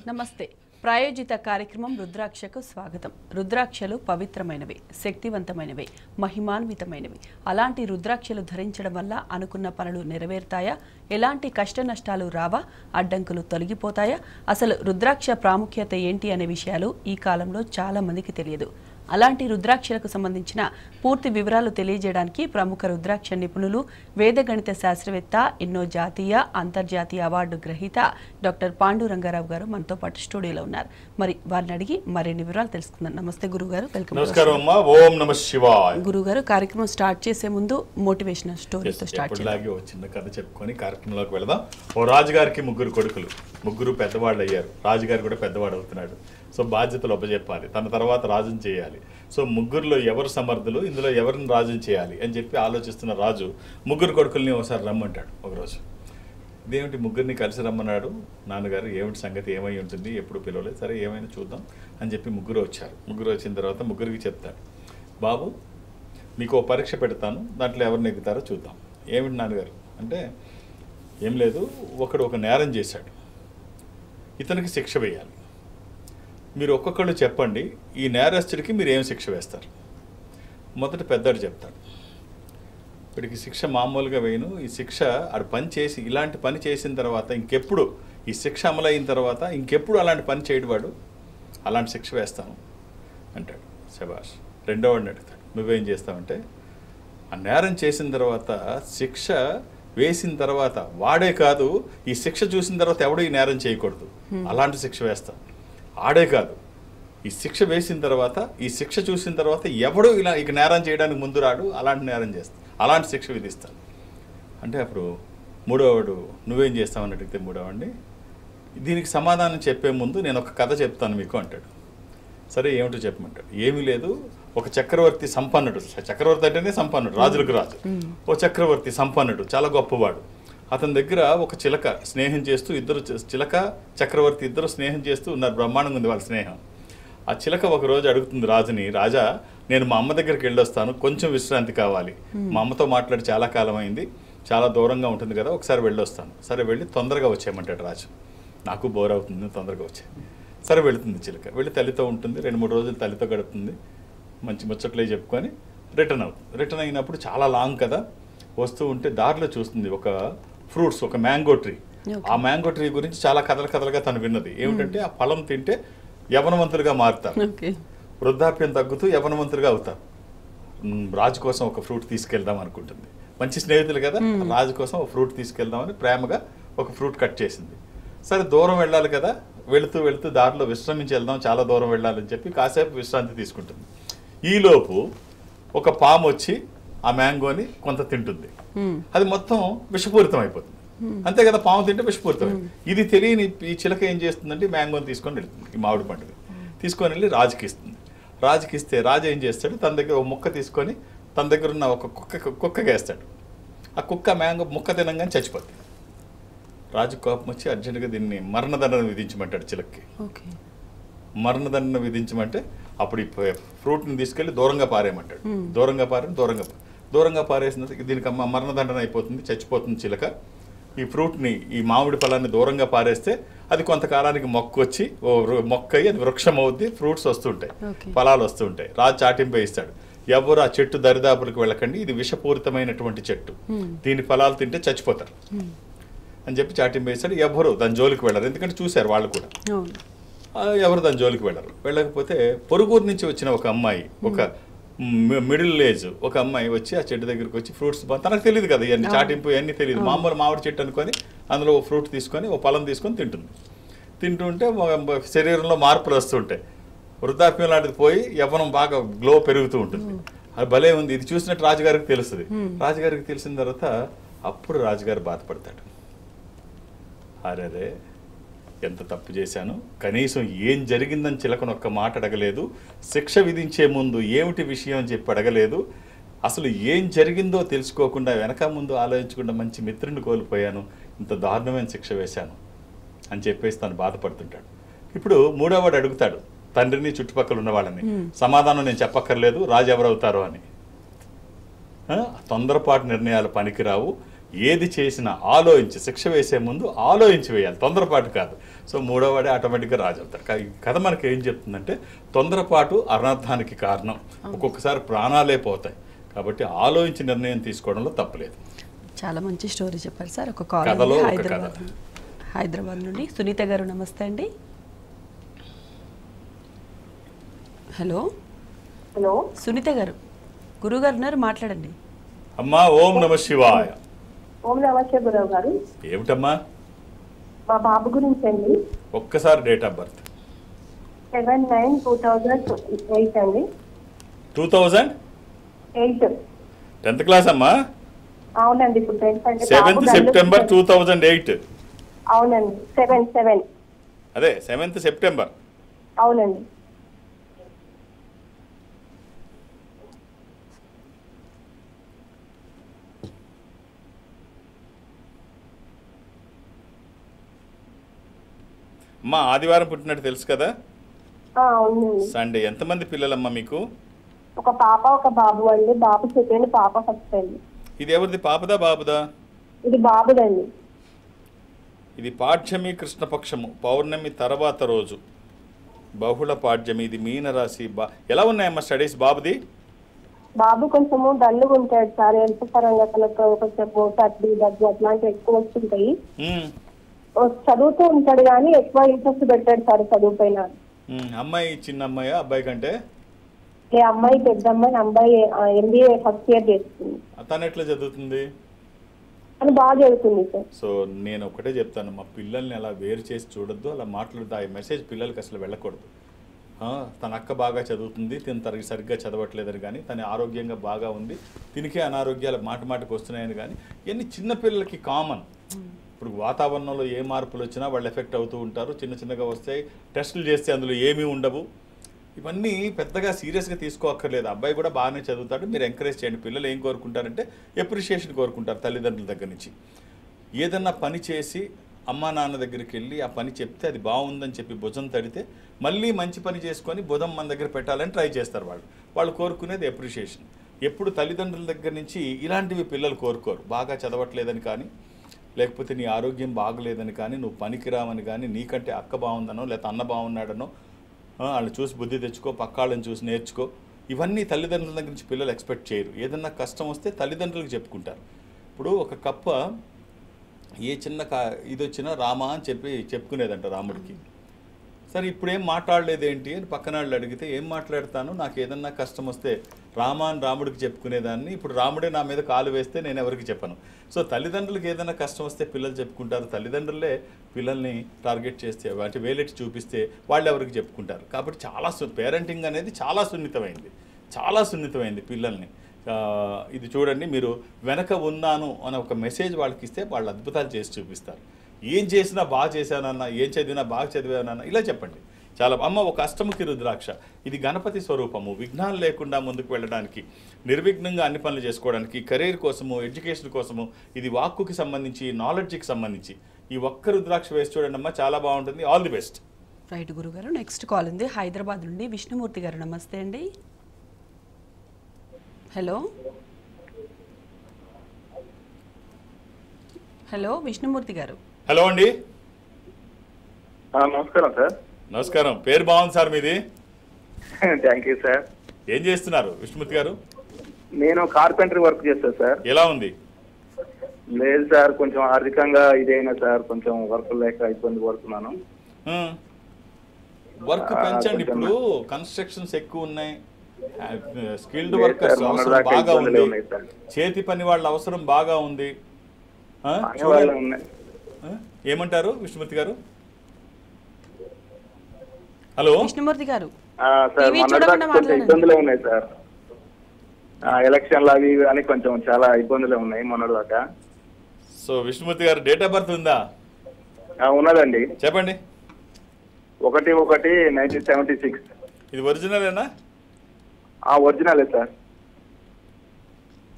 నమస్తే. ప్రాయోజిత కార్యక్రమం రుద్రాక్షకు స్వాగతం. రుద్రాక్షలు పవిత్రమైనవి, శక్తివంతమైనవి, మహిమాన్వితమైనవి. అలాంటి రుద్రాక్షలు ధరించడం వల్ల అనుకున్న పనులు నెరవేరుతాయా? ఎలాంటి కష్ట నష్టాలు రావా? అడ్డంకులు తొలగిపోతాయా? అసలు రుద్రాక్ష ప్రాముఖ్యత ఏంటి అనే విషయాలు ఈ కాలంలో చాలా మందికి తెలియదు. అలాంటి రుద్రాక్షలకు సంబంధించిన పూర్తి వివరాలు తెలియజేయడానికి ప్రముఖ రుద్రాక్ష నిపుణులు, వేదగణిత శాస్త్రవేత్త, ఎన్నో జాతీయ అంతర్జాతీయ అవార్డు గ్రహీత డాక్టర్ పాండురంగారావు గారు మనతో పాటు స్టూడియోలో ఉన్నారు. మరి వారిని అడిగి మరిన్ని వివరాలు తెలుసుకుందాం. నమస్తే గురుగారు, వెల్కమ్. నమస్కారం అమ్మా. ఓం నమః శివాయ. గురుగారు, కార్యక్రమం స్టార్ట్ చేసే ముందు మోటివేషనల్ స్టోరీతో స్టార్ట్ చేద్దాం. ఓ చిన్న కథ చెప్పుకొని కార్యక్రమంలోకి వెళదాం. ఓ రాజుగారికి ముగ్గురు కొడుకులు, ముగ్గురు పెద్దవాళ్ళు అయ్యారు. రాజుగారు కూడా పెద్దవాడు అవుతున్నాడు. సో బాధ్యతలు అప్పచెప్పాలి, తన తర్వాత రాజుని చేయాలి. సో ముగ్గురులో ఎవరు సమర్థులు, ఇందులో ఎవరిని రాజుని చేయాలి అని చెప్పి ఆలోచిస్తున్న రాజు ముగ్గురు కొడుకుల్ని ఒకసారి రమ్మంటాడు. ఒకరోజు ఇదేమిటి ముగ్గురిని కలిసి రమ్మన్నాడు నాన్నగారు, ఏమిటి సంగతి, ఏమై ఉంటుంది, ఎప్పుడు పిలవలేదు, సరే ఏమైనా చూద్దాం అని చెప్పి ముగ్గురు వచ్చారు. ముగ్గురు వచ్చిన తర్వాత ముగ్గురికి చెప్తాడు, బాబు మీకు ఓ పరీక్ష పెడతాను, దాంట్లో ఎవరు నెగ్గుతారో చూద్దాం. ఏమిటి నాన్నగారు అంటే, ఏం లేదు, ఒకడు ఒక నేరం చేశాడు, ఇతనికి శిక్ష వేయాలి. మీరు ఒక్కొక్కళ్ళు చెప్పండి, ఈ నేరస్తుడికి మీరు ఏం శిక్ష వేస్తారు? మొదట పెద్దడు చెప్తాడు, వీడికి శిక్ష మామూలుగా వేయను, ఈ శిక్ష ఆడు పని చేసి ఇలాంటి పని చేసిన తర్వాత ఇంకెప్పుడు, ఈ శిక్ష అమలైన తర్వాత ఇంకెప్పుడు అలాంటి పని చేయడు వాడు, అలాంటి శిక్ష వేస్తాను అంటాడు. శభాష్. రెండోవాడిని అడుగుతాడు, నువ్వేం చేస్తావంటే, ఆ నేరం చేసిన తర్వాత శిక్ష వేసిన తర్వాత వాడే కాదు, ఈ శిక్ష చూసిన తర్వాత ఎవడు ఈ నేరం చేయకూడదు, అలాంటి శిక్ష వేస్తాను. ఆడే కాదు, ఈ శిక్ష వేసిన తర్వాత, ఈ శిక్ష చూసిన తర్వాత ఎవడు ఇలా ఇక నేరం చేయడానికి ముందు రాడు, అలాంటి నేరం చేస్తాను, అలాంటి శిక్ష విధిస్తాను అంటే. అప్పుడు మూడోవాడు నువ్వేం చేస్తావని అడిగితే, మూడోవాడిని దీనికి సమాధానం చెప్పే ముందు నేను ఒక కథ చెప్తాను మీకు అంటాడు. సరే ఏమిటో చెప్పమంటాడు. ఏమీ లేదు, ఒక చక్రవర్తి సంపన్నుడు, చక్రవర్తి అంటేనే సంపన్నుడు, రాజులకు రాజు. ఓ చక్రవర్తి సంపన్నుడు, చాలా గొప్పవాడు. అతని దగ్గర ఒక చిలక స్నేహం చేస్తూ, ఇద్దరు చిలక చక్రవర్తి ఇద్దరు స్నేహం చేస్తూ ఉన్నారు. బ్రహ్మాండంగా ఉంది వాళ్ళ స్నేహం. ఆ చిలక ఒకరోజు అడుగుతుంది రాజుని, రాజా నేను మా అమ్మ దగ్గరికి వెళ్ళొస్తాను, కొంచెం విశ్రాంతి కావాలి, మా అమ్మతో మాట్లాడి చాలా కాలం అయింది, చాలా దూరంగా ఉంటుంది కదా, ఒకసారి వెళ్ళొస్తాను. సరే వెళ్ళి తొందరగా వచ్చేయమంటాడు రాజు. నాకు బోర్ అవుతుంది, తొందరగా వచ్చే. సరే వెళుతుంది చిలక, వెళ్ళి తల్లితో ఉంటుంది, 2-3 రోజులు తల్లితో గడుపుతుంది, మంచి ముచ్చట్లే చెప్పుకొని రిటర్న్ అవుతుంది. రిటర్న్ అయినప్పుడు చాలా లాంగ్ కదా, వస్తూ ఉంటే దారిలో చూస్తుంది ఒక ఫ్రూట్స్, ఒక మ్యాంగో ట్రీ. ఆ మ్యాంగో ట్రీ గురించి చాలా కథలుగా తను విన్నది. ఏమిటంటే ఆ ఫలం తింటే యవనవంతులుగా మారుతారు, వృద్ధాప్యం తగ్గుతూ యవనవంతులుగా అవుతారు. రాజు కోసం ఒక ఫ్రూట్ తీసుకెళ్దాం అనుకుంటుంది. మంచి స్నేహితులు కదా, రాజు కోసం ఒక ఫ్రూట్ తీసుకెళ్దామని ప్రేమగా ఒక ఫ్రూట్ కట్ చేసింది. సరే దూరం వెళ్ళాలి కదా, వెళుతూ దారిలో విశ్రమించి వెళ్దాం, చాలా దూరం వెళ్ళాలని చెప్పి కాసేపు విశ్రాంతి తీసుకుంటుంది. ఈలోపు ఒక పాము వచ్చి ఆ మ్యాంగోని కొంత తింటుంది. అది మొత్తం విషపూరితం అయిపోతుంది. అంతే కదా, పాము తింటే విషపూరితం. ఇది తెలియని ఈ చిలక ఏం చేస్తుందంటే మ్యాంగోని తీసుకొని వెళ్తుంది, ఈ మామిడి పండుగ తీసుకొని వెళ్ళి రాజుకి ఇస్తుంది. రాజుకి ఇస్తే రాజు ఏం చేస్తాడు, తన దగ్గర ఒక ముక్క తీసుకొని తన దగ్గర ఉన్న ఒక కుక్కకి వేస్తాడు. ఆ కుక్క మ్యాంగో ముక్క తినంగానే చచ్చిపోతుంది. రాజు కోపం వచ్చి అర్జెంటుగా దీన్ని మరణదండన విధించమంటాడు చిలక్కి. మరణదండన విధించమంటే అప్పుడు ఈ ఫ్రూట్ని తీసుకెళ్ళి దూరంగా పారేయమంటాడు. దూరంగా పారేసిన దీనికి మరణదండన అయిపోతుంది, చచ్చిపోతుంది చిలక. ఈ ఫ్రూట్ని, ఈ మామిడి ఫలాన్ని దూరంగా పారేస్తే అది కొంతకాలానికి మొక్క అయ్యి అది వృక్షం అవుద్ది, ఫ్రూట్స్ వస్తుంటాయి, ఫలాలు వస్తుంటాయి. రాజు చాటింపు ఇస్తాడు, ఎవరు ఆ చెట్టు దరిదాపులకు వెళ్ళకండి, ఇది విషపూరితమైనటువంటి చెట్టు, దీని ఫలాలు తింటే చచ్చిపోతారు అని చెప్పి చాటింపు వేస్తాడు. ఎవరు దాని జోలికి వెళ్ళరు, ఎందుకంటే చూశారు వాళ్ళు కూడా. ఎవరు దాని జోలికి వెళ్ళరు. వెళ్ళకపోతే పొరుగురు నుంచి వచ్చిన ఒక అమ్మాయి, ఒక మిడిల్ ఏజ్ ఒక అమ్మాయి వచ్చి ఆ చెట్టు దగ్గరికి వచ్చి ఫ్రూట్స్, తనకు తెలియదు కదా ఇవన్నీ, చాటింపు ఇవన్నీ తెలియదు, మామూలు మామిడి చెట్టు అనుకొని అందులో ఓ ఫ్రూట్ తీసుకొని, ఓ ఫలం తీసుకొని తింటుంది. తింటుంటే శరీరంలో మార్పులు వస్తుంటాయి, వృద్ధాప్యం లాంటిది పోయి యవ్వనం బాగా గ్లో పెరుగుతూ ఉంటుంది. అది భలే ఉంది. ఇది చూసినట్టు రాజుగారికి తెలుస్తుంది. రాజుగారికి తెలిసిన తర్వాత అప్పుడు రాజుగారు బాధపడతాడు, అరే ఎంత తప్పు చేశాను, కనీసం ఏం జరిగిందని చిలకను ఒక్క మాట అడగలేదు, శిక్ష విధించే ముందు ఏమిటి విషయం అని చెప్పి అడగలేదు, అసలు ఏం జరిగిందో తెలుసుకోకుండా వెనక ముందు ఆలోచించకుండా మంచి మిత్రుడిని కోల్పోయాను, ఇంత దారుణమైన శిక్ష వేశాను అని చెప్పేసి తను బాధపడుతుంటాడు. ఇప్పుడు మూడోవాడు అడుగుతాడు తండ్రిని, చుట్టుపక్కల ఉన్న వాళ్ళని, సమాధానం నేను చెప్పక్కర్లేదు, రాజు ఎవరవుతారో అని. తొందరపాటు నిర్ణయాలు పనికిరావు, ఏది చేసినా ఆలోచించి, శిక్ష వేసే ముందు ఆలోచించి వేయాలి, తొందరపాటు కాదు. సో మూడోవాడే ఆటోమేటిక్గా రాజు అవుతారు. ఈ కథ మనకి ఏం చెప్తుందంటే తొందరపాటు అనర్థానికి కారణం, ఒక్కొక్కసారి ప్రాణాలే పోతాయి. కాబట్టి ఆలోచించి నిర్ణయం తీసుకోవడంలో తప్పులేదు. చాలా మంచి స్టోరీ చెప్పారు సార్. ఒక కాల్ కథలో ఒక హైదరాబాద్ నుండి సునీత గారు, నమస్తే అండి. హలో హలో సునీత గారు, గురుగారు ఉన్నారు, మాట్లాడండి. అమ్మా ఓం నమ శివాయ. ఓం నమస్తే గురువు గారు. ఏమిటమ్మా? మా బాబు గురించి అండి. ఒక్కసారి డేట్ ఆఫ్ బర్త్. 7/9/2008 అండి. 2008 8. 10th క్లాస్ అమ్మా? అవునండి, ఇప్పుడు 10th అండి. 7th September 2008. అవునండి, 7. అదే 7th సెప్టెంబర్. అవునండి. అమ్మా ఆదివారం పుట్టినట్టు తెలుసు కదా? అవునండి. సండే. ఎంతమంది పిల్లలమ్మా మీకు? ఒక పాప ఒక బాబు అండి. బాబు సెకండ్, పాప ఫస్ట్ అండి. ఇది ఎవరిది, పాపదా బాబుదా? ఇది బాబుదండి. ఇది పాఠ్యమి కృష్ణపక్షము, పౌర్ణమి తర్వాత రోజు, బహుళ పాఠ్యమి. ఇది మీనరాశి. ఎలా ఉన్నాయమ్మా స్టడీస్ బాబుది? బాబు కొంచెము డల్లుగా ఉంటాడు సార్. హెల్త్ పరంగా తనకు కొంచెం సర్ది దగ్గు అట్లాంటివి ఎక్కువ వస్తుంటాయి. చదువుతూ ఉంటాడు కానీ ఎక్కువ ఇంట్రెస్ట్ పెట్టాడు సార్ చదువు పైన. అమ్మాయి చిన్న అమ్మాయా అబ్బాయి కంటే? ఏ అమ్మాయి పెద్ద అమ్మాయి. అమ్మాయి MBA ఫస్ట్ ఇయర్ చేస్తుంది. తను ఎట్లా చదువుతుంది? అని బాగా చదువుతుంది సార్. సో నేను ఒకటే చెప్తాను, మా పిల్లల్ని అలా వేరు చేసి చూడొద్దు, అలా మాట్లాడద్దు. ఆ మెసేజ్ పిల్లలకి అసలు వెళ్ళకూడదు. తన అక్క బాగా చదువుతుంది, తిన సరిగ్గా చదవట్లేదని కానీ, తన ఆరోగ్యంగా బాగా ఉంది, తినికే అనారోగ్యాలు మాటకు వస్తున్నాయని కానీ, ఇవన్నీ చిన్నపిల్లలకి కామన్. ఇప్పుడు వాతావరణంలో ఏ మార్పులు వచ్చినా వాళ్ళు ఎఫెక్ట్ అవుతూ ఉంటారు. చిన్నగా వస్తాయి, టెస్టులు చేస్తే అందులో ఏమీ ఉండవు. ఇవన్నీ పెద్దగా సీరియస్గా తీసుకోక్కర్లేదు. అబ్బాయి కూడా బాగానే చదువుతాడు, మీరు ఎంకరేజ్ చేయండి. పిల్లలు ఏం కోరుకుంటారంటే ఎప్రిషియేషన్ కోరుకుంటారు తల్లిదండ్రుల దగ్గర నుంచి. ఏదన్నా పని చేసి అమ్మా నాన్న దగ్గరికి వెళ్ళి ఆ పని చెప్తే అది బాగుందని చెప్పి భుజం తడితే మళ్ళీ మంచి పని చేసుకొని భుజం మన దగ్గర పెట్టాలని ట్రై చేస్తారు. వాళ్ళు కోరుకునేది ఎప్రిషియేషన్. ఎప్పుడు తల్లిదండ్రుల దగ్గర నుంచి ఇలాంటివి పిల్లలు కోరుకోరు. బాగా చదవట్లేదని కానీ, లేకపోతే నీ ఆరోగ్యం బాగలేదని కానీ, నువ్వు పనికిరావని కానీ, నీకంటే అక్క బాగుందనో లేకపోతే అన్న బాగున్నాడనో, వాళ్ళని చూసి బుద్ధి తెచ్చుకో, పక్కాళ్ళని చూసి నేర్చుకో, ఇవన్నీ తల్లిదండ్రుల దగ్గర నుంచి పిల్లలు ఎక్స్పెక్ట్ చేయరు. ఏదన్నా కష్టం వస్తే తల్లిదండ్రులకు చెప్పుకుంటారు. ఇప్పుడు ఒక కప్ప ఏ చిన్న ఇది వచ్చినా రామా అని చెప్పుకునేదంట రాముడికి. సరే ఇప్పుడేం మాట్లాడలేదేంటి అని పక్కన వాళ్ళు అడిగితే, ఏం మాట్లాడతాను, నాకు ఏదన్నా కష్టం వస్తే రామా అని రాముడికి చెప్పుకునేదాన్ని, ఇప్పుడు రాముడే నా మీద కాలు వేస్తే నేను ఎవరికి చెప్పను. సో తల్లిదండ్రులకు ఏదైనా కష్టం వస్తే పిల్లలు చెప్పుకుంటారు, తల్లిదండ్రులే పిల్లల్ని టార్గెట్ చేస్తే వాటి వేలెట్టి చూపిస్తే వాళ్ళు ఎవరికి చెప్పుకుంటారు. కాబట్టి చాలా పేరెంటింగ్ అనేది చాలా సున్నితమైంది పిల్లల్ని. ఇది చూడండి, మీరు వెనక ఉన్నాను అనే ఒక మెసేజ్ వాళ్ళకి ఇస్తే వాళ్ళు అద్భుతాలు చేసి చూపిస్తారు. ఏం చేసినా బాగా చేశానన్నా, ఏం చదివినా బాగా చదివానన్నా ఇలా చెప్పండి. చాలా అమ్మ ఒక అష్టముఖి రుద్రాక్ష, ఇది గణపతి స్వరూపము. విఘ్నాలు లేకుండా ముందుకు వెళ్ళడానికి, నిర్విఘ్నంగా అన్ని పనులు చేసుకోవడానికి, కెరీర్ కోసము, ఎడ్యుకేషన్ కోసము, ఇది వాక్కుకి సంబంధించి, నాలెడ్జ్కి సంబంధించి ఈ ఒక్క రుద్రాక్ష వేసి చూడండి అమ్మా, చాలా బాగుంటుంది. All the best. రైట్ గురుగారు. నెక్స్ట్ కాల్ ఉంది హైదరాబాద్ నుండి విష్ణుమూర్తి గారు, నమస్తే అండి. హలో విష్ణుమూర్తి గారు. హలో అండి. నమస్కారం సార్. నమస్కారం. పేరు బాగుంది సార్ మీది. Thank you sir. ఏం చేస్తున్నారు విష్ణుమూర్తి గారు? నేను కార్పెంటరీ వర్క్ చేస్తాను సార్. ఎలా ఉంది? లేదు సార్, కొంచెం ఆర్థికంగా ఇదైనా సార్, కొంచెం వర్క్ లేక ఇబ్బంది పడుతున్నాను. వర్క్ పెంచండి. ఇప్పుడు కన్స్ట్రక్షన్స్ ఎక్కువ ఉన్నాయి, స్కిల్డ్ వర్కర్స్ అవసరం బాగా ఉంది, చేతి పని వాళ్ళ అవసరం బాగా ఉంది. ఏమంటారు విష్ణుమూర్తి గారు? హలో విష్ణుమూర్తి గారు. ఇబ్బందులు ఉన్నాయి సార్, ఎలక్షన్లు అవి అని కొంచెం చాలా ఇబ్బందులు ఉన్నాయి మొన్నటిదాకా. సో విష్ణుమూర్తి గారు డేట్ ఆఫ్ బర్త్ ఉందా? ఉన్నదండి, చెప్పండి. 1/1/1976. ఇది ఒరిజినలేనా? ఒరిజినలే సార్.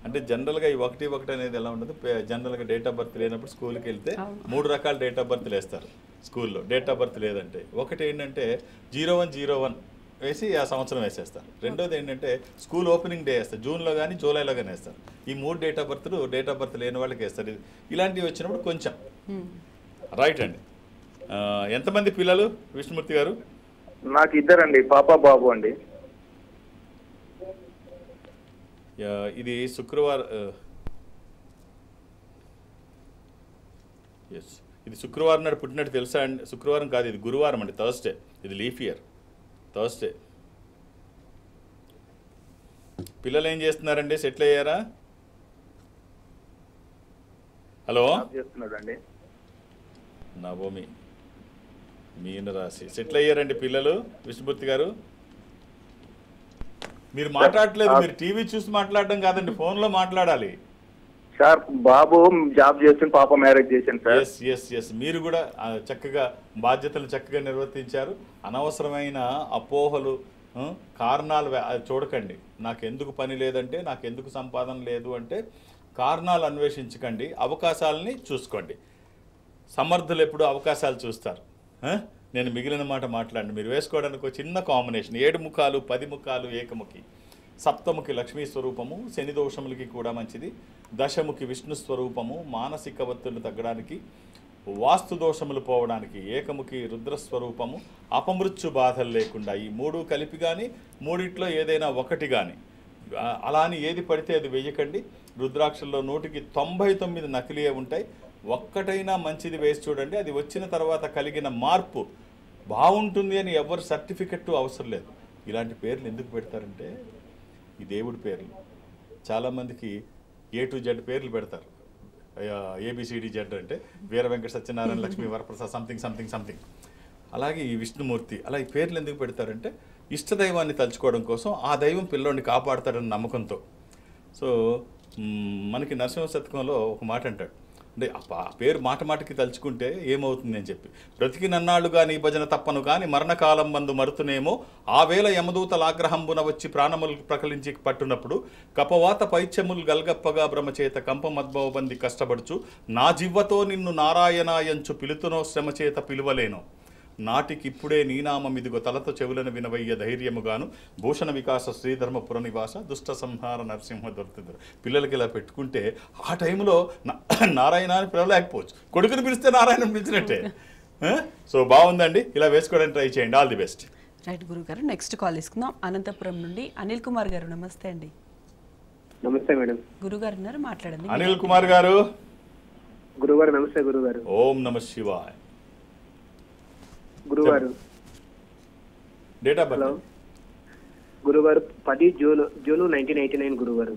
అంటే జనరల్గా ఈ 1/1 అనేది ఎలా ఉండదు, జనరల్గా డేట్ ఆఫ్ బర్త్ లేనప్పుడు స్కూల్కి వెళ్తే 3 రకాల డేట్ ఆఫ్ బర్త్లు వేస్తారు స్కూల్లో. డేట్ ఆఫ్ బర్త్ లేదంటే ఒకటి ఏంటంటే 0101 వేసి ఆ సంవత్సరం వేసేస్తారు. రెండోది ఏంటంటే స్కూల్ ఓపెనింగ్ డే వేస్తారు, జూన్లో కానీ జూలైలో కానీ వేస్తారు. ఈ 3 డేట్ ఆఫ్ బర్త్ లేని వాళ్ళకి వేస్తారు. ఇలాంటివి వచ్చినప్పుడు కొంచెం రైట్ అండి. ఎంతమంది పిల్లలు విష్ణుమూర్తి గారు? నాకు ఇద్దరండి, పాప బాబు అండి. ఇది శుక్రవారం, ఎస్, ఇది శుక్రవారం నాడు పుట్టినట్టు తెలుసా అండి? శుక్రవారం కాదు, ఇది గురువారం అండి, థర్స్డే. ఇది లీఫ్ ఇయర్, థర్స్డే. పిల్లలు ఏం చేస్తున్నారండి? సెటిల్ అయ్యారా? హలో, చేస్తున్నాడండి. నవమి మీన రాశి, సెటిల్ అయ్యారండి పిల్లలు విష్ణుమూర్తి గారు? మీరు మాట్లాడలేదు, మీరు టీవీ చూసి మాట్లాడడం కాదండి, ఫోన్లో మాట్లాడాలి సార్. బాబు జాబ్ చేస్తుంది, పాప మ్యారేజ్ చేశాను సార్. ఎస్ ఎస్ ఎస్, మీరు కూడా చక్కగా బాధ్యతలు చక్కగా నిర్వర్తించారు. అనవసరమైన అపోహలు, కారణాలు అది చూడకండి. నాకు ఎందుకు పని లేదంటే, నాకు ఎందుకు సంపాదన లేదు అంటే కారణాలు అన్వేషించకండి, అవకాశాలని చూసుకోండి. సమర్థులు ఎప్పుడు అవకాశాలు చూస్తారు. నేను మిగిలిన మాట మాట్లాడండి. మీరు వేసుకోవడానికి ఒక చిన్న కాంబినేషన్: 7 ముఖాలు 10 ముఖాలు ఏకముఖి, సప్తముఖి లక్ష్మీ స్వరూపము, శని దోషములకి కూడా మంచిది. దశముఖి విష్ణు స్వరూపము, మానసిక ఒత్తిళ్లు తగ్గడానికి, వాస్తు దోషములు పోవడానికి. ఏకముఖి రుద్రస్వరూపము, అపమృత్యు బాధలు లేకుండా. ఈ 3 కలిపి కానీ 3 ఏదైనా ఒకటి కానీ, అలా అని ఏది పడితే అది వేయకండి. రుద్రాక్షల్లో 100కి 99 నకిలీయే ఉంటాయి. ఒక్కటైనా మంచిది వేసి చూడండి. అది వచ్చిన తర్వాత కలిగిన మార్పు బాగుంటుంది అని ఎవరు సర్టిఫికెట్ అవసరం లేదు. ఇలాంటి పేర్లు ఎందుకు పెడతారంటే ఈ దేవుడి పేర్లు. చాలామందికి A to Z పేర్లు పెడతారు. ABCDZ అంటే Veera Venkata Satyanarayana Lakshmi Varaprasad something something something. అలాగే ఈ విష్ణుమూర్తి, అలా ఈ పేర్లు ఎందుకు పెడతారంటే ఇష్టదైవాన్ని తలుచుకోవడం కోసం. ఆ దైవం పిల్లోడిని కాపాడుతాడని నమ్మకంతో. సో మనకి నరసింహ శతకంలో ఒక మాట అంటాడు, అంటే ఆ పేరు మాట మాటకి తలుచుకుంటే ఏమవుతుంది అని చెప్పి. బ్రతికినన్నాళ్ళు కానీ భజన తప్పను కానీ మరణకాలం మందు మరుతునేమో, ఆ వేళ యమదూతల ఆగ్రహంబున వచ్చి ప్రాణములు ప్రకలించి పట్టునప్పుడు, కపవాత పైత్యములు గల్గప్పగా బ్రహ్మచేత కంపమద్భవబంది కష్టపడుచు, నా జివ్వతో నిన్ను నారాయణాయంచు పిలుతునో శ్రమచేత పిలువలేను, నాటికి ఇప్పుడే నీనామం ఇదిగో తలతో చెవులను వినవయ్య ధైర్యముగాను, భూషణ వికాస శ్రీధర్మపుర నివాస దుష్ట సంహార నరసింహ దొరుకుతుంది. పిల్లలకి ఇలా పెట్టుకుంటే ఆ టైంలో నారాయణ అని పిలవలేకపోవచ్చు, కొడుకుని పిలిస్తే నారాయణ పిలిచినట్టే. సో బాగుందండి, ఇలా వేసుకోవడానికి ట్రై చేయండి. All the best. రైట్ గురుగారు, నెక్స్ట్ కాల్ తీసుకుందాం. అనంతపురం నుండి అనిల్ కుమార్ గారు, నమస్తే అండి. నమస్తే మేడం. గురుగారు ఉన్నారు, మాట్లాడండి. అనిల్ కుమార్ గారు. గురుగారు నమస్తే. గురుగారు ఓం నమ శివాయ. గురుగారు డేట్ ఆఫ్ బర్త్? గురుగారు 10 జూన్ 1989 గురుగారు.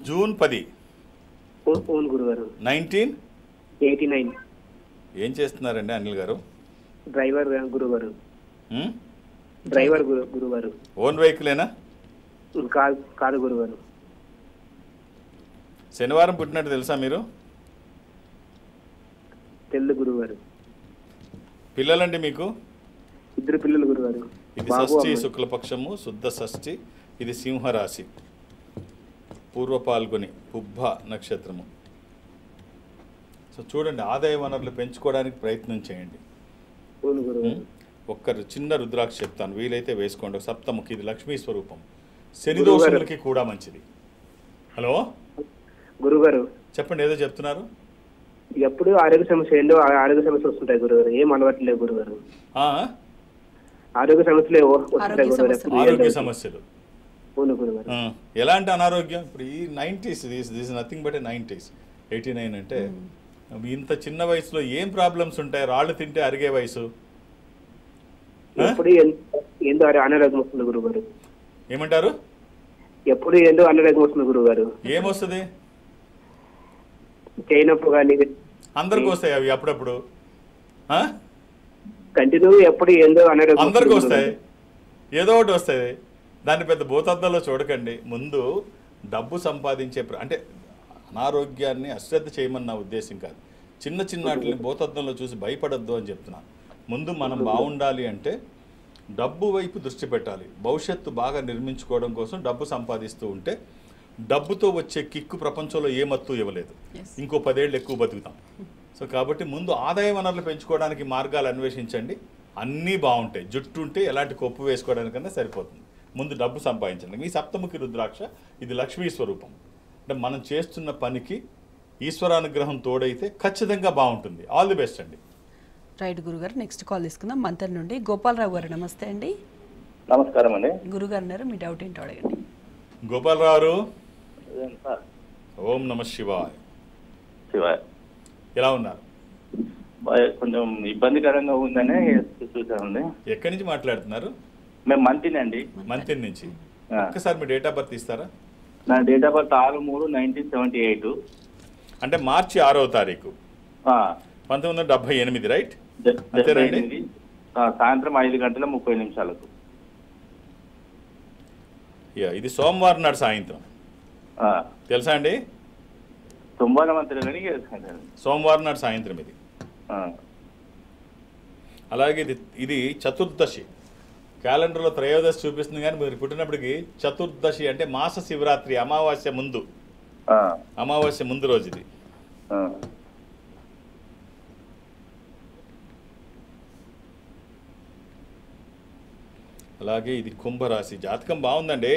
జూన్ 10 ఓన్ గురుగారు. 1989. ఏం చేస్తున్నారండి అనిల్ గారు? డ్రైవర్ గురుగారు. డ్రైవర్ గురుగారు. ఓన్ వెహికలేనా? కాదు గురుగారు. శనివారం పుట్టినట్టు తెలుసా మీరు? తెల్లు గురుగారు. పిల్లలండి మీకు? 2 పిల్లలు గురుగారు. ఇది షష్ఠి శుక్లపక్షము, శుద్ధ షష్ఠి. ఇది సింహరాశి, పూర్వ పాల్గొని పుబ్బ నక్షత్రము. సో చూడండి, ఆదాయ వనరులు పెంచుకోవడానికి ప్రయత్నం చేయండి. ఒక్క చిన్న రుద్రాక్ష చెప్తాను, వీలైతే వేసుకోండి. సప్తముఖి, ఇది లక్ష్మీ స్వరూపం, శని దోషములకి కూడా మంచిది. హలో గురుగారు, చెప్పండి, ఏదో చెప్తున్నారు. ఎప్పుడు ఆరోగ్య సమస్యలు వస్తుంటాయి గురుగారు. ఏం అలవాట్లేదు గురుగారు. ఆరోగ్య సమస్యలు వస్తుంటాయి గురుగారు. ఆరోగ్య సమస్యలు గురుగారు. ఎలాంటి అనారోగ్యం? ఇప్పుడు ఈ 90s, this nothing but 90s. 89 అంటే ఇంత చిన్న వయసులో ఏం ప్రాబ్లమ్స్ ఉంటాయి? రాళ్ళు తింటే అరిగే వయసు. ఎప్పుడు ఏందో అనారోగ్యం వస్తుంది గురుగారు. ఏమంటారు? ఎప్పుడు ఏందో అనారోగ్యం వస్తుంది గురుగారు. ఏమొస్తుంది? చేయనప్పుడు కానీ అందరికి వస్తాయి అవి అప్పుడప్పుడు. కంటిన్యూ ఎప్పుడు ఏందో అనారోగ్యం అందరికి వస్తాయి, ఏదో ఒకటి వస్తాయి. దాన్ని పెద్ద భూతద్దంలో చూడకండి. ముందు డబ్బు సంపాదించే అంటే అనారోగ్యాన్ని అశ్రద్ధ చేయమని నా ఉద్దేశం కాదు. చిన్న చిన్న వాటిని భూతద్దంలో చూసి భయపడద్దు అని చెప్తున్నాను. ముందు మనం బాగుండాలి అంటే డబ్బు వైపు దృష్టి పెట్టాలి. భవిష్యత్తు బాగా నిర్మించుకోవడం కోసం డబ్బు సంపాదిస్తూ ఉంటే డబ్బుతో వచ్చే కిక్కు ప్రపంచంలో ఏ మత్తు ఇవ్వలేదు. ఇంకో 10 ఏళ్ళు ఎక్కువ బతుకుతాం. సో కాబట్టి ముందు ఆదాయ వనరులు పెంచుకోవడానికి మార్గాలు అన్వేషించండి. అన్నీ బాగుంటాయి. జుట్టు ఉంటే ఎలాంటి కొప్పు వేసుకోవడానికన్నా సరిపోతుంది. ముందు డబ్బు సంపాదించండి. మీ సప్తముఖి రుద్రాక్ష ఇది లక్ష్మీ స్వరూపం. అంటే మనం చేస్తున్న పనికి ఈశ్వరానుగ్రహం తోడైతే ఖచ్చితంగా బాగుంటుంది. ఆల్ ది బెస్ట్ అండి. రైట్ గురుగారు, నెక్స్ట్ కాల్ తీసుకుందాం. మంతర్ నుండి గోపాలరావు గారు. నమస్తే అండి. నమస్కారం అండి. గురుగారు అన్నారు, మీ డౌట్ ఏంటో అడగండి. గోపాలరావు, ఓం నమ శివాయ. శివాయ. ఎలా ఉన్నారు? కొంచెం ఇబ్బందికరంగా ఉందని చూసామండి. ఎక్కడి నుంచి మాట్లాడుతున్నారు? మేము మంతినండి. మంతిన్ నుంచి. ఒక్కసారి మీ డేట్ ఆఫ్ బర్త్ ఇస్తారా? నా డేట్ ఆఫ్ బర్త్ 6/3/1978. అంటే మార్చి 6వ తారీఖు 1978, రైట్? అంతేనండి. సాయంత్రం 5:30 ఇది సోమవారం నాడు సాయంత్రం, తెలుసా అండి? సోమవారం అంతే కానీ సోమవారం నాడు సాయంత్రం ఇది. అలాగే ఇది చతుర్దశి. క్యాలెండర్లో త్రయోదశి చూపిస్తుంది, కానీ మీరు పుట్టినప్పటికి చతుర్దశి అంటే మాస శివరాత్రి, అమావాస్య ముందు రోజు ఇది. అలాగే ఇది కుంభరాశి. జాతకం బాగుందండి.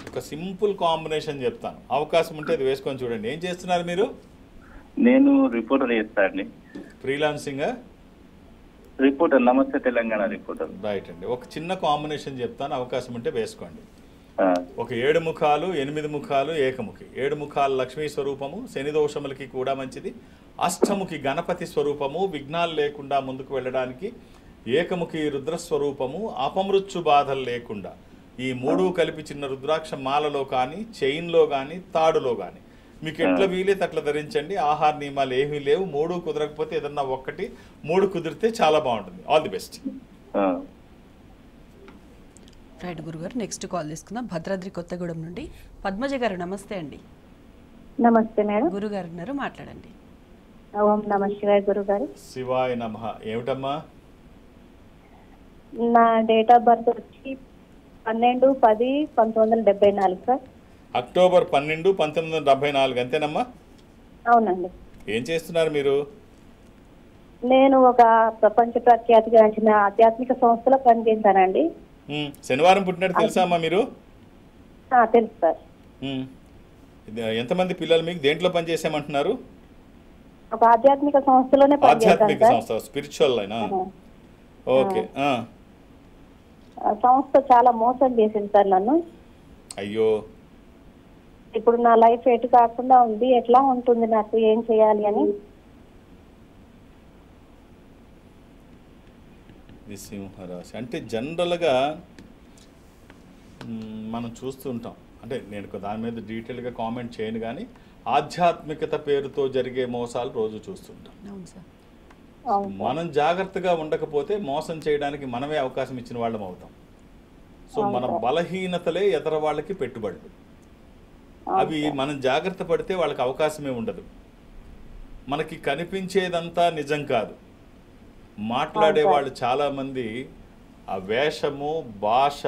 ఒక సింపుల్ కాంబినేషన్ చెప్తాను, అవకాశం ఉంటే అది వేసుకొని చూడండి. ఏం చేస్తున్నారు మీరు? నేను రిపోర్టర్ చేస్తానండి. ఫ్రీలాన్సింగ్ రిపోర్టర్, నమస్తే తెలంగాణ రిపోర్టర్. రైట్ అండి. ఒక చిన్న కాంబినేషన్ చెప్తాను, అవకాశం ఉంటే వేసుకోండి. ఒక 7 ముఖాలు, 8 ముఖాలు, ఏకముఖి. 7 ముఖాలు లక్ష్మీ స్వరూపము, శని దోషములకి కూడా మంచిది. అష్టముఖి గణపతి స్వరూపము, విఘ్నాలు లేకుండా ముందుకు వెళ్ళడానికి. ఏకముఖి రుద్రస్వరూపము, అపమృత్యు బాధలు లేకుండా. ఈ 3 కలిపి చిన్న రుద్రాక్ష మాలలో కానీ, చైన్లో కానీ, తాడులో కానీ మీకు ఎట్లా వీలైతే అట్లా ధరించండి. ఆహార నియమాలు ఏమీ లేవు. 3 కుదరకపోతే ఏదన్నా 1, 3 కుదిరితే చాలా బాగుంటుంది. All the best. రైట్ గురుగారు, నెక్స్ట్ కాల్ తీసుకుందాం. భద్రాద్రి కొత్తగూడెం నుండి పద్మజ గారు. నమస్తే అండి. నమస్తే మేడం. గురుగారు ఉన్నారు, మాట్లాడండి. ఓం నమ శివాయ గురుగారు. శివాయ నమః. ఏమిటమ్మా? నా డేట్ ఆఫ్ బర్త్ వచ్చి 12/10/1974 సార్. అక్టోబర్ 12, 1974, అంతేనమ్మా? అవునండి. ఏం చేస్తున్నారు మీరు? నేను ఒక ప్రపంచ ప్రఖ్యాతిగాంచిన ఆధ్యాత్మిక సంస్థలో పనిచేశానండి. శనివారం పుట్టినట్టు తెలుసా అమ్మా మీరు? తెలుసు సార్. ఎంతమంది పిల్లలు మీకు? దేంట్లో పనిచేసామంటున్నారు? ఒక ఆధ్యాత్మిక సంస్థలోనే ఆధ్యాత్మిక సంస్థ, స్పిరిచువల్ అయినా? ఓకే. సంస్థ చాలా మోసం చేసింది సార్ నన్ను. అయ్యో. ఇప్పుడు నా లైఫ్ ఎటు కాకుండా ఉంది, ఎట్లా ఉంటుంది, నాకు ఏం చేయాలి అని. సింహరాశి అంటే జనరల్గా మనం చూస్తూ ఉంటాం. అంటే నేను దాని మీద డీటెయిల్గా కామెంట్ చేయను, కానీ ఆధ్యాత్మికత పేరుతో జరిగే మోసాలు రోజు చూస్తుంటాం. మనం జాగ్రత్తగా ఉండకపోతే మోసం చేయడానికి మనమే అవకాశం ఇచ్చిన వాళ్ళం అవుతాం. సో మన బలహీనతలే ఎదర వాళ్ళకి పెట్టుబడులు. అవి మనం జాగ్రత్త పడితే వాళ్ళకి అవకాశమే ఉండదు. మనకి కనిపించేదంతా నిజం కాదు. మాట్లాడే వాళ్ళు చాలామంది ఆ వేషము, భాష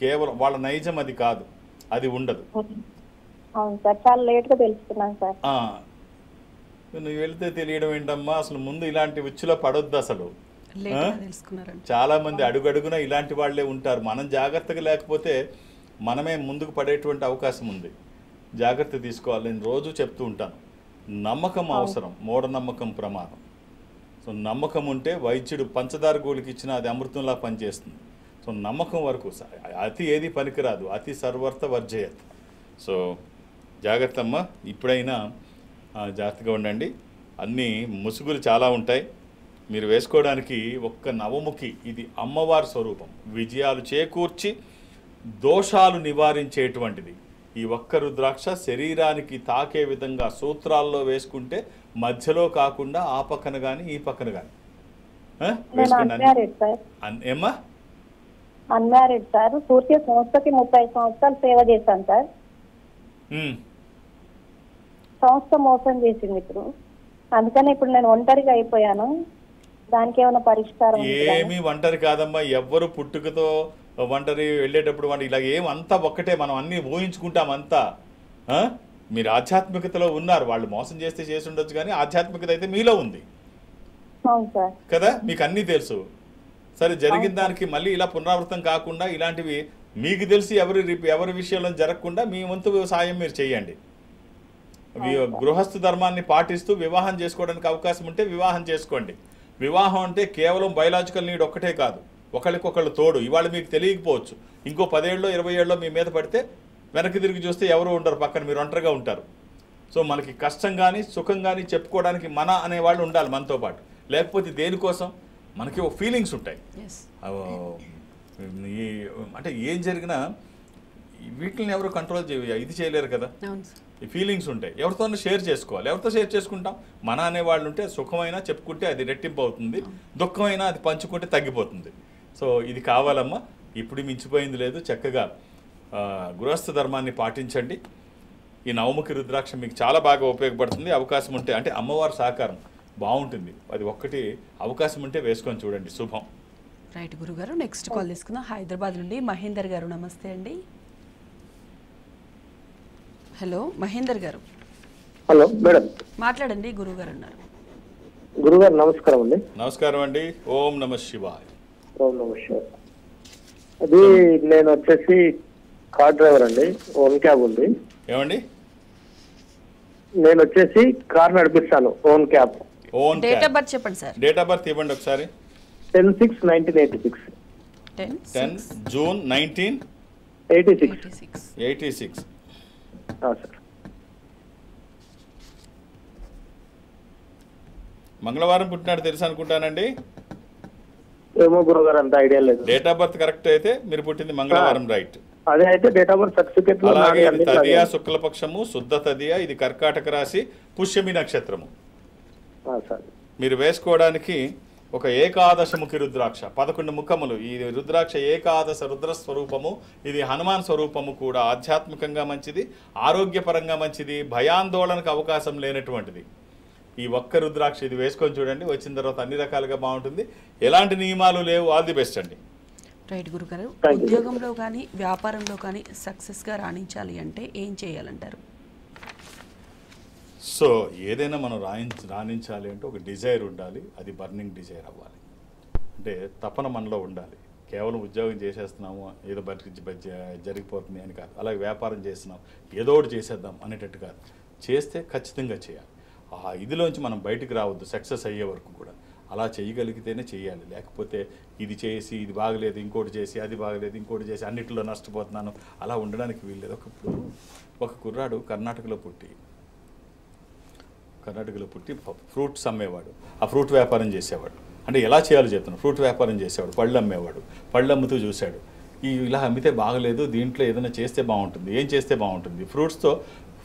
కేవలం వాళ్ళ నైజం అది కాదు, అది ఉండదు. చాలా లేట్గా తెలుసుకున్నాను సార్. నువ్వు వెళితే తెలియడం ఏంటమ్మా? అసలు ముందు ఇలాంటి ఉచ్చులో పడొద్దు. అసలు చాలా మంది అడుగడుగున ఇలాంటి వాళ్ళే ఉంటారు. మనం జాగ్రత్తగా లేకపోతే మనమే ముందుకు పడేటువంటి అవకాశం ఉంది. జాగ్రత్త తీసుకోవాలి. నేను రోజు చెప్తూ ఉంటాను, నమ్మకం అవసరం, మూఢనమ్మకం ప్రమాదం. సో నమ్మకం ఉంటే వైద్యుడు పంచదార గోలికి ఇచ్చినా అది అమృతంలా పనిచేస్తుంది. సో నమ్మకం వరకు అతి ఏది పనికిరాదు, అతి సర్వర్త వర్జయత్. సో జాగ్రత్త అమ్మ. ఇప్పుడైనా జాగ్రత్తగా ఉండండి. అన్నీ ముసుగులు చాలా ఉంటాయి. మీరు వేసుకోవడానికి ఒక్క నవముఖి, ఇది అమ్మవారి స్వరూపం. విజయాలు చేకూర్చి దోషాలు నివారించేటువంటిది. ఈ ఒక్క రుద్రాక్ష శరీరానికి తాకే విధంగా సూత్రాల్లో వేసుకుంటే మధ్యలో కాకుండా ఆ పక్కన కానీ ఈ పక్కన కానీ ఏమ్మా? Unmarried sir. పూర్తి సంస్థకి 30 సంవత్సరాలు సేవ చేశాను సార్. సంస్థ మోసం చేసింది ఇప్పుడు, అందుకని ఇప్పుడు నేను ఒంటరిగా అయిపోయాను. దానికి ఏమైనా పరిష్కారం? ఏమి ఒంటరి కాదమ్మా. ఎవ్వరు పుట్టుకతో ఒంటరి, వెళ్ళేటప్పుడు ఇలా ఏమంతా ఒక్కటే. మనం అన్ని ఊహించుకుంటాం అంతా. మీరు ఆధ్యాత్మికతలో ఉన్నారు. వాళ్ళు మోసం చేస్తే చేసి ఉండొచ్చు, కానీ ఆధ్యాత్మికత అయితే మీలో ఉంది. అవును సార్. కదా, మీకు అన్నీ తెలుసు. సరే, జరిగిన దానికి మళ్ళీ ఇలా పునరావృతం కాకుండా ఇలాంటివి మీకు తెలిసి ఎవరి విషయంలో జరగకుండా మీ వంతు సాయం మీరు చేయండి. గృహస్థ ధర్మాన్ని పాటిస్తూ వివాహం చేసుకోవడానికి అవకాశం ఉంటే వివాహం చేసుకోండి. వివాహం అంటే కేవలం బయలాజికల్ నీడ్ ఒక్కటే కాదు, ఒకళ్ళకొకళ్ళు తోడు. ఇవాళ మీకు తెలియకపోవచ్చు, ఇంకో 10 ఏళ్ళలో 20 ఏళ్ళలో మీ మీద పడితే వెనక్కి తిరిగి చూస్తే ఎవరు ఉండరు, పక్కన మీరు ఒంటరిగా ఉంటారు. సో మనకి కష్టం కానీ సుఖం కానీ చెప్పుకోవడానికి మన అనేవాళ్ళు ఉండాలి మనతో పాటు. లేకపోతే దేనికోసం మనకి ఒక ఫీలింగ్స్ ఉంటాయి. అంటే ఏం జరిగినా వీటిని ఎవరు కంట్రోల్ ఇది చేయలేరు కదా. ఈ ఫీలింగ్స్ ఉంటాయి, ఎవరితోనూ షేర్ చేసుకోవాలి. ఎవరితో షేర్ చేసుకుంటాం? మన అనేవాళ్ళు ఉంటే సుఖమైనా చెప్పుకుంటే అది రెట్టింపు అవుతుంది, దుఃఖమైనా అది పంచుకుంటే తగ్గిపోతుంది. సో ఇది కావాలమ్మా, ఇప్పుడు మించిపోయింది లేదు. చక్కగా గృహస్థ ధర్మాన్ని పాటించండి. ఈ నవముఖి రుద్రాక్ష మీకు చాలా బాగా ఉపయోగపడుతుంది. అవకాశం ఉంటే, అంటే అమ్మవారి సహకారం బాగుంటుంది, అది ఒక్కటి అవకాశం ఉంటే వేసుకొని చూడండి. శుభం. రైట్ గురుగారు, నెక్స్ట్ కాల్ తీసుకుందాం. హైదరాబాద్ నుండి మహేందర్ గారు. నమస్తే అండి. హలో మహేందర్ గారు. హలో మేడం, మాట్లాడండి. గురుగారు ఉన్నారు. గురుగారు నమస్కారం అండి. నమస్కారం అండి. ఓం నమ శివాయ. ఓం నమ శివాయ. అది నేను వచ్చేసి కార్ డ్రైవర్ అండి, ఓన్ క్యాబ్ ఉంది. ఏమండి? నేను వచ్చేసి కార్ నడిపిస్తాను, own cab. Own date of birth చెప్పండి సార్. డేట్ ఆఫ్ బర్త్ ఇవ్వండి ఒకసారి. 10/6/1986. 10 జూన్ 1986. సార్, మంగళవారం పుట్టినాడు తెలుసు అనుకుంటానండి. ఏమో గురుగారు అంత ఐడియా లేదు. డేట్ ఆఫ్ బర్త్ కరెక్ట్ అయితే మీరు పుట్టింది మంగళవారం, రైట్. అదే అయితే డేట్ ఆఫ్ బర్త్ సర్టిఫికెట్. అలాగే ఇది తదియ శుక్లపక్షము, శుద్ధ తదియ, ఇది కర్కాటక రాశి, పుష్యమి నక్షత్రము. మీరు వేసుకోవడానికి ఒక ఏకాదశముఖి రుద్రాక్ష, 11 ముఖములు. ఈ రుద్రాక్ష ఏకాదశ రుద్ర స్వరూపము. ఇది హనుమాన్ స్వరూపము కూడా. ఆధ్యాత్మికంగా మంచిది, ఆరోగ్యపరంగా మంచిది, భయాందోళనకు అవకాశం లేనటువంటిది. ఈ ఒక్క రుద్రాక్ష ఇది వేసుకొని చూడండి, వచ్చిన తర్వాత అన్ని రకాలుగా బాగుంటుంది. ఎలాంటి నియమాలు లేవు. ఆల్ ది బెస్ట్ అండి. రైట్ గురుగారు, ఉద్యోగంలో కానీ వ్యాపారంలో కానీ సక్సెస్గా రాణించాలి అంటే ఏం చేయాలంటారు? సో ఏదైనా మనం రాణించాలి అంటే ఒక డిజైర్ ఉండాలి, అది బర్నింగ్ డిజైర్ అవ్వాలి. అంటే తపన మనలో ఉండాలి. కేవలం ఉద్యోగం చేసేస్తున్నాము, ఏదో జరిగిపోతుంది అని కాదు. అలాగే వ్యాపారం చేస్తున్నాం, ఏదో ఒకటి చేసేద్దాం అనేటట్టు కాదు. చేస్తే ఖచ్చితంగా చేయాలి. ఇదిలోంచి మనం బయటికి రావద్దు సక్సెస్ అయ్యే వరకు కూడా. అలా చేయగలిగితేనే చేయాలి. లేకపోతే ఇది చేసి ఇది బాగలేదు, ఇంకోటి చేసి అది బాగలేదు, ఇంకోటి చేసి అన్నిటిలో నష్టపోతున్నాను, అలా ఉండడానికి వీల్లేదు. ఒక కుర్రాడు కర్ణాటకలో పుట్టి ఫ్రూట్స్ అమ్మేవాడు. ఆ ఫ్రూట్ వ్యాపారం చేసేవాడు. అంటే ఎలా చేయాలో చెప్తున్నాడు. ఫ్రూట్ వ్యాపారం చేసేవాడు, పళ్ళు అమ్మేవాడు. పళ్ళు అమ్ముతూ చూశాడు, ఇలా అమ్మితే బాగలేదు, దీంట్లో ఏదైనా చేస్తే బాగుంటుంది. ఏం చేస్తే బాగుంటుంది?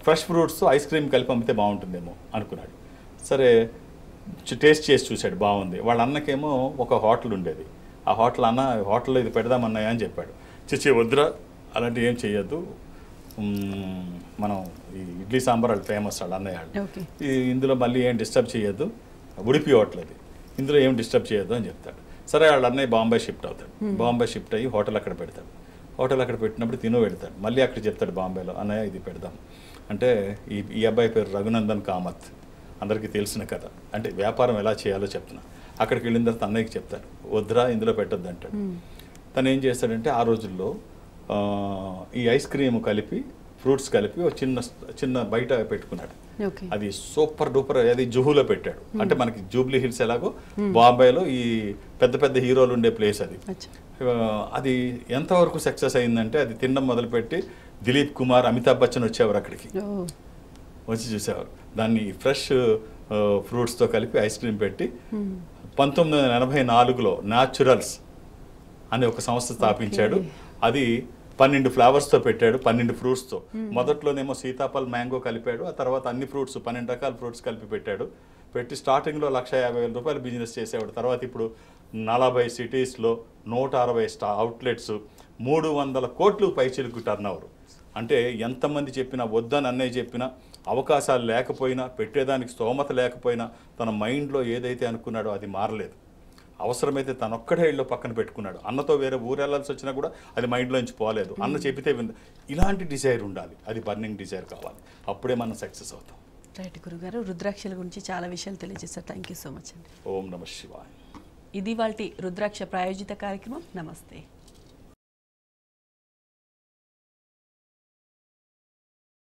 ఫ్రెష్ ఫ్రూట్స్తో ఐస్ క్రీమ్ కలిపి అమ్మితే బాగుంటుందేమో అనుకున్నాడు. సరే టేస్ట్ చేసి చూశాడు, బాగుంది. వాళ్ళ అన్నకేమో ఒక హోటల్ ఉండేది. ఆ హోటల్లో ఇది పెడదామన్నాయా అని చెప్పాడు. చిచ్చి వద్దురా, అలాంటివి ఏం చెయ్యొద్దు, మనం ఈ ఇడ్లీ సాంబార్ వాళ్ళు ఫేమస్ వాళ్ళు అన్నయ్య వాళ్ళు, ఇందులో మళ్ళీ ఏం డిస్టర్బ్ చేయొద్దు, ఉడిపి హోటల్ అది, ఇందులో ఏం డిస్టర్బ్ చేయొద్దు అని చెప్తాడు. సరే వాళ్ళ అన్నయ్య బాంబే షిఫ్ట్ అవుతాడు. బాంబే షిఫ్ట్ అయ్యి హోటల్ అక్కడ పెడతాడు. హోటల్ అక్కడ పెట్టినప్పుడు పెడతాడు. మళ్ళీ అక్కడ చెప్తాడు బాంబేలో, అన్నయ్య ఇది పెడదాం అంటే ఈ అబ్బాయి పేరు రఘునందన్ కామత్, అందరికీ తెలిసిన కథ. అంటే వ్యాపారం ఎలా చేయాలో చెప్తున్నా. అక్కడికి వెళ్ళిన తర్వాత అన్నయ్యకి చెప్తాడు, వద్దురా ఇందులో పెట్టొద్దు అంటాడు. తను ఏం చేస్తాడంటే ఆ రోజుల్లో ఈ ఐస్ క్రీమ్ కలిపి ఫ్రూట్స్ కలిపి ఒక చిన్న బయట పెట్టుకున్నాడు. అది సూపర్ డూపర్, అది జుహులో పెట్టాడు. అంటే మనకి జూబ్లీ హిల్స్ ఎలాగో బాంబేలో ఈ పెద్ద పెద్ద హీరోలు ఉండే ప్లేస్ అది. అది ఎంతవరకు సక్సెస్ అయిందంటే అది తినడం మొదలుపెట్టి దిలీప్ కుమార్, అమితాబ్ బచ్చన్ వచ్చేవారు అక్కడికి, వచ్చి చూసేవారు. దాన్ని ఫ్రెష్ ఫ్రూట్స్తో కలిపి ఐస్ క్రీమ్ పెట్టి 1984లో న్యాచురల్స్ అనే ఒక సంస్థ స్థాపించాడు. అది 12 ఫ్లేవర్స్తో పెట్టాడు, 12 ఫ్రూట్స్తో. మొదట్లోనేమో సీతాఫల్, మ్యాంగో కలిపాడు. ఆ తర్వాత అన్ని ఫ్రూట్స్ 12 రకాల ఫ్రూట్స్ కలిపి పెట్టి స్టార్టింగ్లో 1,50,000 రూపాయలు బిజినెస్ చేసేవాడు. తర్వాత ఇప్పుడు 40 సిటీస్లో 160 అవుట్లెట్స్, 300 కోట్లు పైచిలుకు టర్నోవర్. అంటే ఎంతమంది చెప్పినా, వద్దని అన్నయ్య చెప్పినా, అవకాశాలు లేకపోయినా, పెట్టేదానికి స్తోమత లేకపోయినా, తన మైండ్లో ఏదైతే అనుకున్నాడో అది మారలేదు. అవసరమైతే తనొక్కడే ఇళ్ళు పక్కన పెట్టుకున్నాడు. అన్నతో వేరే ఊరు వెళ్ళాల్సి వచ్చినా కూడా అది మైండ్లోంచి పోలేదు. అన్న చెప్పితే ఇలాంటి డిజైర్ ఉండాలి, అది బర్నింగ్ డిజైర్ కావాలి. అప్పుడే మనం సక్సెస్ అవుతాం. రైట్ గురుగారు, రుద్రాక్షల గురించి చాలా విషయాలు తెలియజేశారు. థ్యాంక్ యూ సో మచ్ అండి. ఓం నమః శివాయ. ఇది వాల్టి రుద్రాక్ష ప్రాయోజిత కార్యక్రమం. నమస్తే.